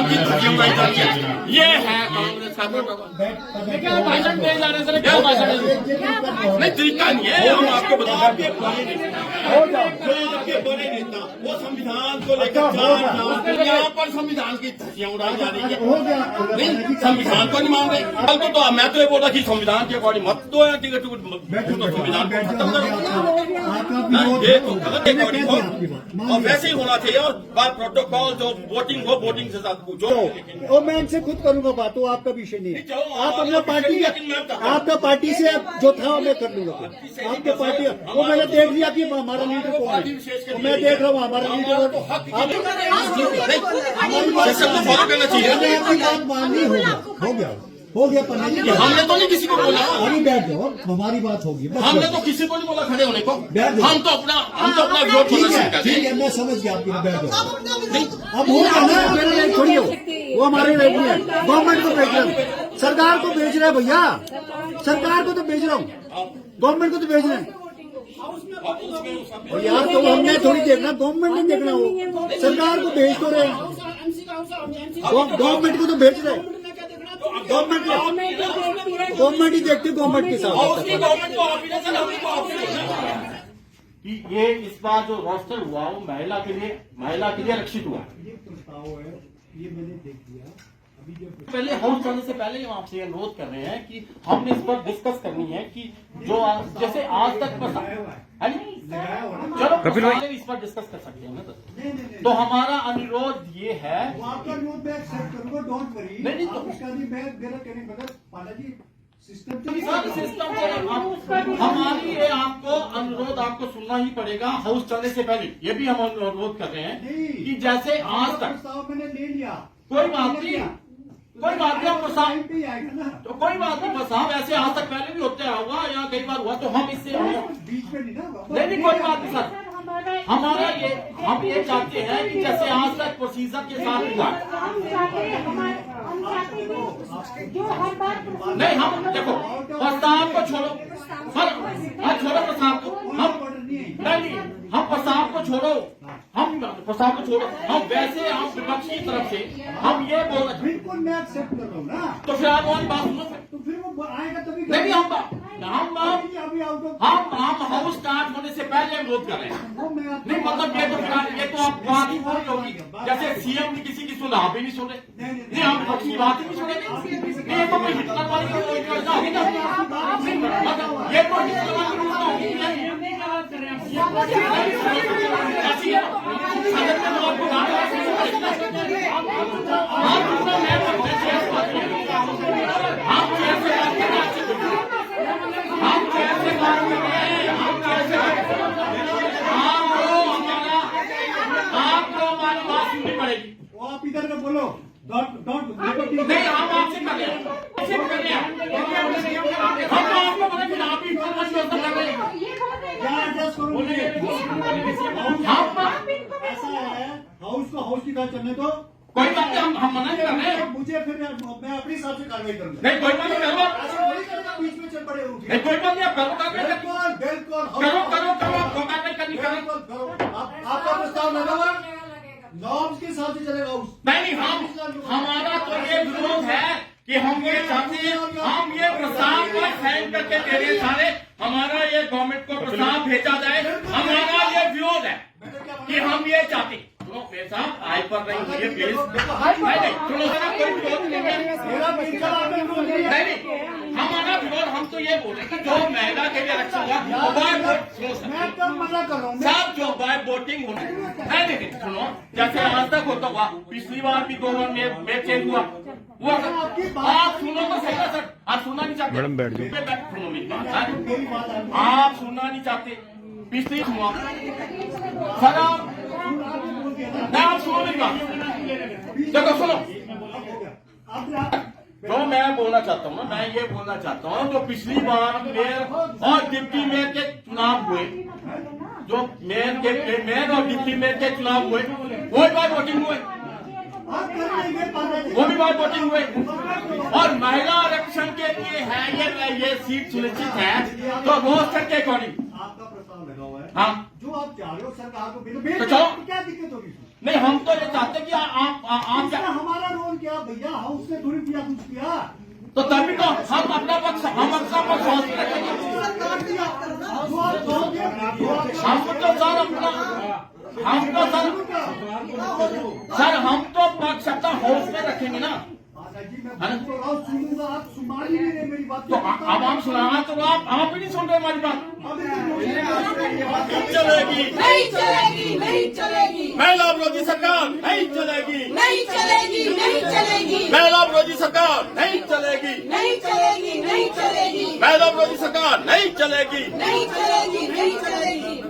संविधान की धज्जियां उड़ाई जाती है। ये है कांग्रेस का प्रोटोकॉल। क्या भाषण दिए जा रहे हैं? क्या भाषण है? नहीं, तरीका नहीं है। हम आपको बता आपके बड़े नेता वो संविधान को लेकर यहाँ पर संविधान की धज्जियां उड़ाई जा रही है। नहीं, संविधान को नहीं मान रहे। कल तो मैं तो ये बोला कि संविधान के अकॉर्डिंग मत दो या टिकट संविधान को खत्म करो। ये तो गलत अकॉर्डिंग हो और वैसे ही होना चाहिए। और बात प्रोटोकॉल जो वोटिंग हो, वोटिंग से साथ पूछो। वो मैं इनसे खुद करूंगा बात, वो आपका विषय नहीं है। आप अपना पार्टी आपका पार्टी से जो था मैं कर लूंगा। आपके पार्टी वो मैंने देख लिया कि हमारा लीडर कौन है। मैं देख रहा हूँ हमारा लीडर फॉलो करना चाहिए। आपकी बात माननी हो गया पन्ना जी। हमने तो नहीं किसी को बोला। अभी बैठ जाओ, हमारी बात होगी। हमने तो किसी को नहीं बोला खड़े होने को। हम तो अपना विरोध ठीक है, मैं समझ गया आपकी। बैठ जाओ। अब हो गया ना, मेरे लिए छोड़िए, वो हमारे लिए नहीं है। गवर्नमेंट को भेज रहा हूँ, सरकार को भेज रहे हैं भैया, सरकार को तो भेज रहा हूँ, गवर्नमेंट को तो भेज रहे हैं यार। तो हमने थोड़ी देखना, गवर्नमेंट ने देखना, हो सरकार को भेज तो रहे, गवर्नमेंट को तो भेज रहे। गवर्नमेंट ही देखती, गवर्नमेंट के साथ कि ये इस बार जो रोस्टर हुआ वो महिला के लिए रक्षित हुआ। ये मैंने देख लिया। पहले हाउस जाने से पहले हम आपसे अनुरोध कर रहे हैं कि हमने इस पर डिस्कस करनी है कि जो जैसे आज तक चलो कपिल भाई इस पर डिस्कस कर सकते हैं ना। तो हमारा अनुरोध ये है, आपका अनुरोध मैं एक्सेप्ट करूंगा, डोंट वरी। नहीं तो इसका भी मैं मेरा कहने का बालाजी सिस्टम हमारी ये आपको अनुरोध आपको सुनना ही पड़ेगा हाउस चलने से पहले। ये भी हम अनुरोध कर रहे हैं कि जैसे आज तक मैंने ले लिया, कोई बात नहीं हम प्रस्ताव तो कोई बात नहीं प्रस्ताव ऐसे आज तक पहले भी होते होगा या कई बार हुआ। तो हम इससे बीच में नहीं कोई बात नहीं सर। हमारा हम ये चाहते हैं कि जैसे आज तक प्रोसीजर के साथ हुआ। नहीं हम देखो प्रस्ताव को छोड़ो छोड़ो प्रस्ताव को। हम प्रस्ताव को छोड़ो, हम वैसे हम विपक्ष की तरफ से हम ये बोल रहे हैं। बिल्कुल मैं एक्सेप्ट कर रहा हूँ ना। तो फिर आप वाली बात सुनो। तो फिर वो आएगा तभी नहीं हम हाउस स्टार्ट होने से पहले विरोध कर रहे हैं। नहीं मतलब ये तो आप बात ही पूरी होगी। जैसे सीएम ने किसी की सुना भी नहीं सुने, नहीं हम पक्ष की बात ही नहीं सुनेंगे। ये तो कोई हिटलर वाली योजना होगी ना। ये तो हिटलर वाली योजना होगी। वो आप इधर में बोलो, नहीं हम आपसे कर रहे हैं। हम आपको बोले कि आप ही कर रहे हैं। ऐसा है, हाउस को हाउस की तरह चलने दो। कोई बात नहीं हम मना नहीं कर रहे हैं। मुझे फिर मैं अपने हिसाब से कार्रवाई करूंगा। नहीं कोई बात नहीं बीच में चल पड़े नहीं कोई बात नहीं आप करो कार्रवाई करनी करो। आपका प्रस्ताव लगा नॉर्म्स के हिसाब से चलेगा हाउस। नहीं हमारा तो ये विरोध है कि हम ये चाहते हैं, हम ये प्रस्ताव पर साइन करके दे रहे सारे। हमारा ये गवर्नमेंट को प्रस्ताव भेजा जाए, हमारा ये विरोध है कि हम ये चाहते हैं। मेरे साथ आई पर नहीं ये प्लीज सुनो सर, कोई विरोध नहीं है। नहीं हमारा विरोध हम तो ये बोल रहे हैं कि जो महिला के लिए रक्षा साहब जो बाय वोटिंग होना है। नहीं सुनो जैसे आज तक होता हुआ, पिछली बार भी 2 में चेंज हुआ वो। आप सुनो तो सही है सर, आप सुनना नहीं चाहते मैडम, बैठ जाओ सुनो मेरी बात। आप सुनना नहीं चाहते, पिछली सुनो सर आप सुनो मेरी बात। देखो सुनो जो मैं बोलना चाहता हूँ ना, मैं ये बोलना चाहता हूँ जो पिछली बार मेयर और डिप्टी मेयर के चुनाव हुए, जो मेयर और डिप्टी मेयर के चुनाव हुए वो भी बार वोटिंग हुए, हुए। और महिला आरक्षण के लिए है ये सीट सुनिश्चित है तो रोस्टर के अकॉर्डिंग आपका प्रस्ताव लगा हुआ है। हाँ जो आप चाह रहे हो सरकार को तो क्या दिक्कत होगी? नहीं हम तो ये चाहते कि आप हमारा भैया उसने थोड़ी किया कुछ किया। तो तभी तो हम अपना पक्ष हॉस्पिटल रखेंगे। हम तो सर अपना हम तो पक्ष अपना हॉस्पिटल रखेंगे ना। सुनूंगा, आप सुना ही नहीं रहे मेरी बात। तो अब हम सुना तो आप भी नहीं सुन रहे हमारी बात। चलेगी नहीं चलेगी, नहीं चलेगी, महिला विरोधी सरकार नहीं चलेगी, नहीं चलेगी, नहीं चलेगी, महिला विरोधी सरकार नहीं चलेगी, नहीं चलेगी, नहीं चलेगी, महिला विरोधी सरकार नहीं चलेगी, नहीं चलेगी, नहीं चलेगी।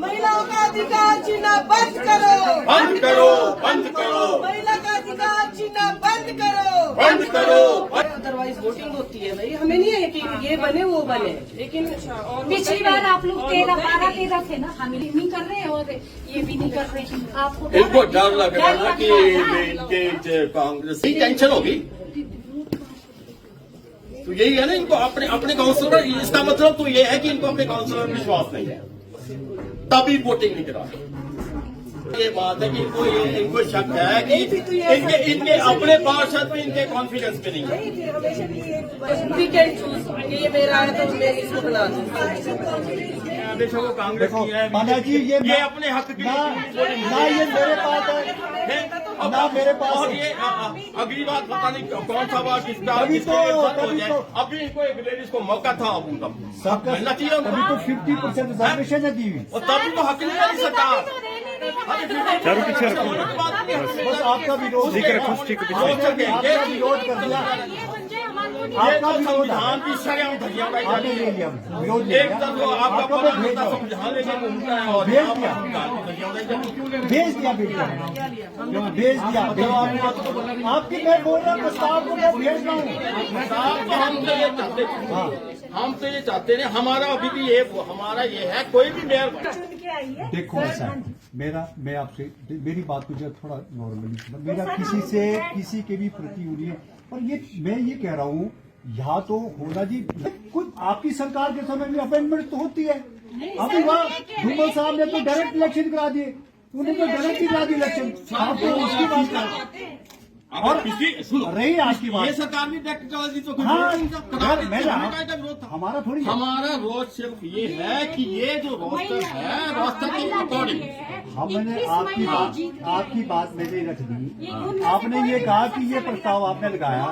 महिलाओं का अधिकार छीनना बंद करो, बंद करो, बंद करो, महिला का अधिकार छीनना बंद करो, बंद करो। अदरवाइज वोटिंग होती है भाई, हमें नहीं है कि ये बने वो बने, लेकिन पिछली बार आप लोग 13 थे ना, हम ये नहीं कर रहे हैं और ये भी नहीं कर रहे हैं। आपको इनको डर लग रहा है कि इनके कांग्रेस की टेंशन होगी। तो यही है ना, इनको अपने काउंसिलर, इसका मतलब तो ये है कि इनको अपने काउंसिलर पर विश्वास नहीं है, तभी वोटिंग नहीं करा। ये बात है कि इनको शक है कि इनके अपने पार्षद में इनके कॉन्फिडेंस पे नहीं है। वी कैन चूज, ये मेरा है तो मैं इसको बना दूँ। हमेशा को कांग्रेस देखो की है, माना जी ये अपने हक की ना ये मेरे पास है ना मेरे पास और है। ये अगली बात पता नहीं कौन सा बात किसका अभी किसके तो- साथ हो अभी जाए। तो- अभी इनको एक लेडीज को मौका था उनका सबका मिलना चाहिए उनको। अभी तो 50% रिजर्वेशन है दी हुई। और तभी तो हक नहीं है सरकार। चारों पीछे रखो। बस आपका विरोध ठीक है, रखो, ठीक है, पीछे। आपका विरोध कर दिया, आपका विरोध संविधान की शर्म धजिया उड़ाई जा आपने रही ले है। लिया विरोध ले एक लिया। तरफ तो आपका आपको मैं पता भेज होता रहा हूँ। संविधान लेके घूमता है और भेज यहाँ दिया। पर संविधान की धजिया उड़ाई जाती है। भेज दिया भेज दिया आपकी मैं बोल रहा हूँ प्रस्ताव को मैं भेज रहा हूँ। हम तो ये चाहते हैं हमारा अभी भी ये हमारा ये है कोई भी मेयर देखो ऐसा है, मैं आपसे मेरी बात को जो थोड़ा नॉर्मली मेरा किसी के भी प्रति हो रही है, और ये मैं ये कह रहा हूँ यहाँ तो होना जी कुछ आपकी सरकार के समय में अपॉइंटमेंट तो होती है। अभी वहाँ धूमल साहब ने तो डायरेक्ट इलेक्शन करा दिए, उन्होंने तो डायरेक्ट ही करा दिया इलेक्शन। आप तो उसकी बात कर और किसी रही आपकी बात। ये सरकार भी टेक्नोलॉजी तो हाँ, हमारा हमारा थोड़ी है। हमारा रोज सिर्फ ये है कि ये जो रोस्टर है रोस्टर के अकॉर्डिंग मैंने आपकी बात मैंने रख दी। आपने ये कहा कि ये प्रस्ताव आपने लगाया,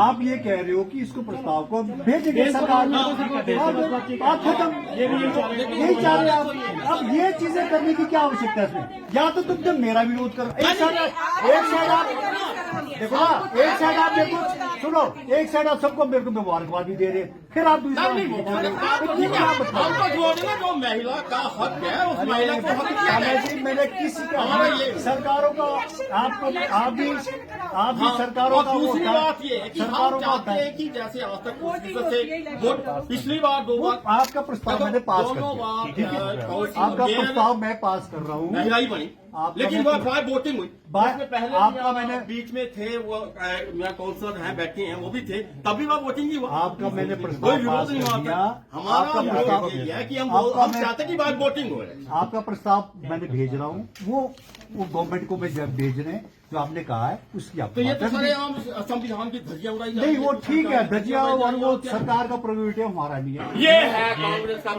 आप ये कह रहे हो कि इसको प्रस्ताव को भेजेंगे सरकार में, आप खत्म यही चाह रहे आप। अब ये चीजें करने की क्या आवश्यकता है इसमें? या तो तुम जब मेरा विरोध करो, एक साइड आप देखो ना, एक साइड आप देखो, सुनो, एक साइड आप सबको मेरे को मुबारकबाद भी दे रहे, फिर आप दूसरा हम तो जोड़ना जो महिला का हक है उस महिला को हक दिया है। मैंने किसी का हमारा ये सरकारों का आपको आप भी सरकारों और का दूसरी बात ये है कि हम सरकारों का चाहते हैं कि जैसे आज तक से पिछली बार 2 बार आपका प्रस्ताव मैंने पास कर दोनों दिया, बार ठीक है? आपका प्रस्ताव मैं पास कर रहा हूँ। महिला ही बनी, आपका लेकिन मैं- वह बाय वोटिंग हुई। उसमें पहले आपका मैंने बीच में थे वो मेरा काउंसलर हैं बैठे हैं वो भी थे, तभी वह वोटिंग ही हुआ। आपका मैंने कोई प्रस्ताव विरोध पास नहीं कर हुआ दिया। था। हमारा आपका प्रस्ताव ये है कि हम मैं- चाहते हैं कि बाय वोटिंग हो। आपका प्रस्ताव मैंने भेज रहा हूँ, वो गवर्नमेंट को मैं जब भेज रहे हैं जो आपने कहा है उसकी आप तो ये बात तो कर सारे दीजिए। आम संविधान की धज्जियां उड़ाई जा नहीं रही वो है। ठीक है, धजिया और वो सरकार का प्रोविटिव हमारा नहीं है। ये है कांग्रेस का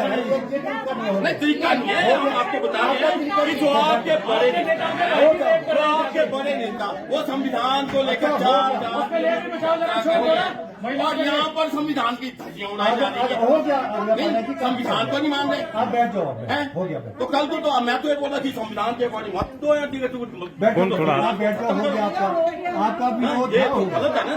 नहीं तरीका नहीं है। हम आपको बता रहे हैं कि जो आपके बड़े नेता वो संविधान को लेकर और यहाँ पर संविधान की धज्जियां उड़ाई जा रही है। हो गया नहीं, संविधान को नहीं मान रहे आप बैठ जाओ, हैं? हो गया तो कल तो मैं तो ये बोला कि संविधान के अकॉर्डिंग मत दो यार ठीक है बैठ कौन थोड़ा? आप बैठ जाओ, हो गया आपका विरोध ये है, तो हो गया। गलत है ना।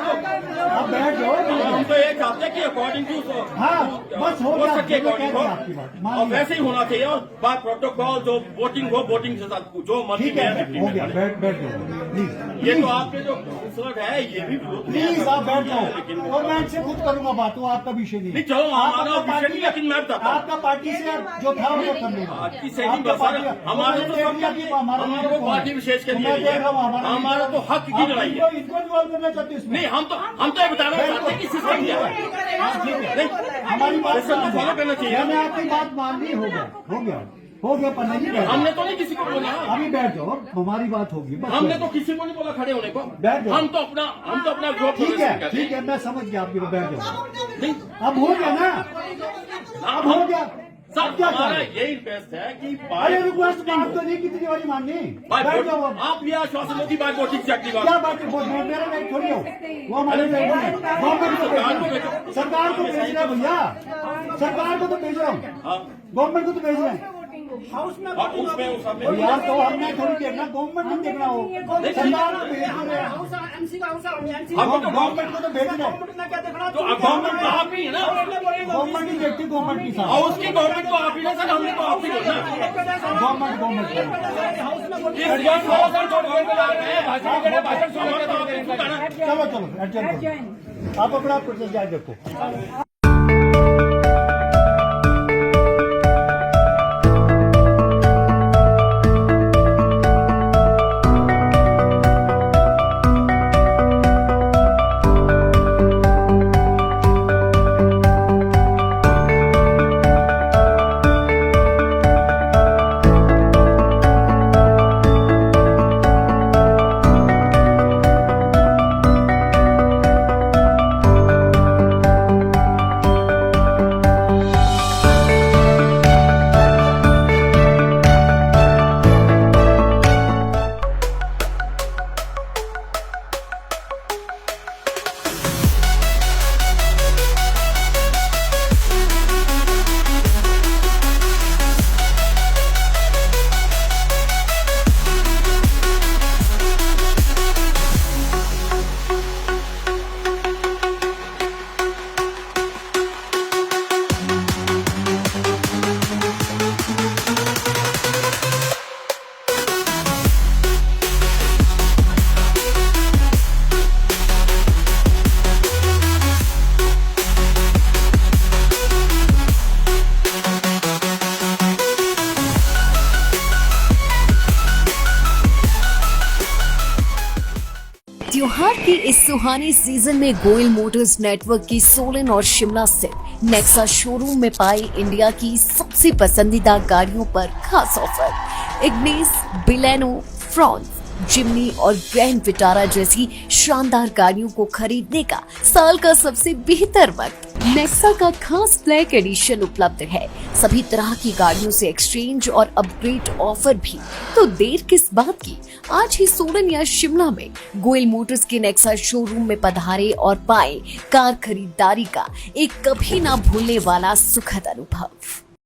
आप बैठ जाओ, हम तो ये चाहते हैं कि अकॉर्डिंग टू हाँ, बस हो गया, सके मैं कह अकॉर्डिंग रहा हूं आपकी बात, मान और लिया। वैसे ही होना चाहिए। और बाय प्रोटोकॉल जो वोटिंग हो वोटिंग के साथ जो मर्जी ठीक है, हो गया, बैठ जाओ प्लीज। ये तो आपके जो काउंसलर है ये भी विरोध नहीं है। प्लीज आप बैठ जाओ, लेकिन और मैं इनसे खुद करूंगा बात, वो आपका विषय नहीं है। नहीं, चलो, हमारा आप अपना विषय पार्टी- नहीं, लेकिन मैं बताता हूं। आपका पार्टी से जो था वो कर लेना। पार्टी से नहीं आपका बस पार्टी- हमारा तो सब हमारा तो पार्टी विशेष के लिए मैं नहीं देख है। रहा हूं, हमारा तो हक की आप लड़ाई है। इनको इन्वॉल्व करना चाहते हो इसमें? नहीं हम तो ये बताना चाहते हैं कि सिस्टम क्या है। हाँ, ठीक है। नहीं, हमारी बात सिस्टम को फॉलो करना चाहिए। मैंने आपकी बात मान ली, हो गया हो गया पन्ना जी, बैठ हमने जाओ। तो नहीं किसी को बोला, अभी बैठ जाओ, हमारी बात होगी बस। हमने तो किसी को नहीं बोला खड़े होने को। बैठ जाओ। हम तो अपना विरोध ठीक प्रदर्शन है, कर रहे ठीक हैं। है, मैं समझ गया आपकी, बैठ जाओ। नहीं, अब हो गया ना, अब हो गया। सब क्या हमारा करें? यही रिक्वेस्ट है कि अरे रिक्वेस्ट बात तो नहीं, कितनी बारी माननी, बैठ जाओ अब। आप ये आश्वासन दो कि बाय वोटिंग से अगली बार क्या बात है, मेरा राइट थोड़ी हो, वो हमारे राइट है। गवर्नमेंट को भेज रहे, सरकार को भेज रहे हैं भैया, सरकार को तो भेज रहा हूँ, गवर्नमेंट को तो भेज रहे हैं उसमें यार। तो हमने थोड़ी देखना, गवर्नमेंट को देखना हो, सरकार को भेज रहे हैं, गवर्नमेंट को तो भेज रहे हैं। तो गवर्नमेंट तो आप ही है ना, गवर्नमेंट ही देखती, गवर्नमेंट की साथ, और उसकी गवर्नमेंट को आप ही ना सर, हमने तो आप ही बोलना। गवर्नमेंट इस बार भाषण छोड़ के भाषण के भाषण सुन के तो आप इनको कहना। चलो चलो एडजस्ट करो, आप अपना प्रोसेस जारी रखो। त्योहार के इस सुहाने सीजन में गोयल मोटर्स नेटवर्क की सोलन और शिमला स्थित नेक्सा शोरूम में पाई इंडिया की सबसे पसंदीदा गाड़ियों पर खास ऑफर। इग्निस, बिलेनो, फ्रॉन्स, जिम्नी और ग्रैंड विटारा जैसी शानदार गाड़ियों को खरीदने का साल का सबसे बेहतर वक्त। नेक्सा का खास ब्लैक एडिशन उपलब्ध है। सभी तरह की गाड़ियों से एक्सचेंज और अपग्रेड ऑफर भी। तो देर किस बात की, आज ही सोलन या शिमला में गोयल मोटर्स के नेक्सा शोरूम में पधारे और पाएं कार खरीदारी का एक कभी ना भूलने वाला सुखद अनुभव।